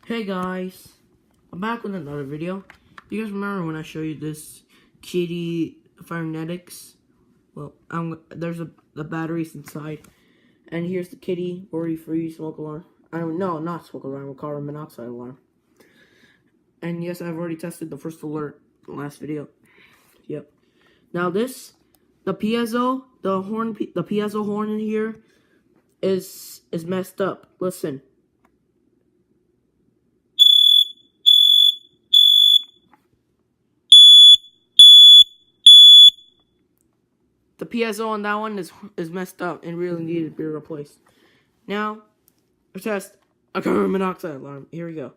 Hey guys, I'm back with another video. You guys remember when I showed you this kidde fyrnetics? Well, there's the batteries inside, and here's the kidde worry-free smoke alarm. No, not smoke alarm, carbon monoxide alarm. And yes, I've already tested the first alert in the last video. Yep. Now the piezo, the piezo horn in here is messed up. Listen. The piezo on that one is messed up and really needed to be replaced. Now, let's test a carbon monoxide alarm. Here we go.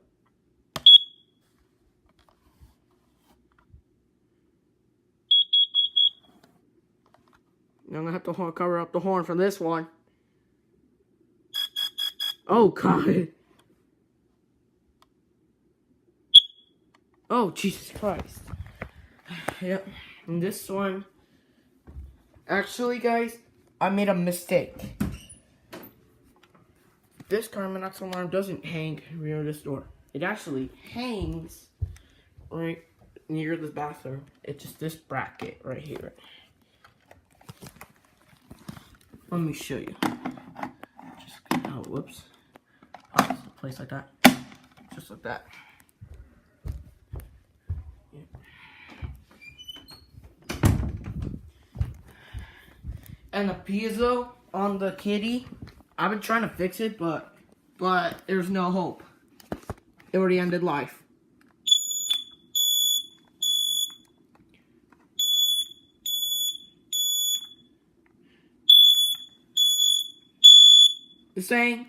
Now I'm gonna have to cover up the horn for this one. Oh God! Oh Jesus Christ! Yep. And this one. Actually, guys, I made a mistake. This carbon monoxide alarm doesn't hang near this door. It actually hangs right near the bathroom. It's just this bracket right here. Let me show you. Whoops. Oh, it's a place like that. Just like that. And the piezo on the kidde, I've been trying to fix it, but there's no hope. It already ended life. The saying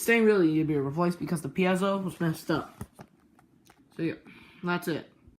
really needed to be replaced because the piezo was messed up. So yeah, that's it.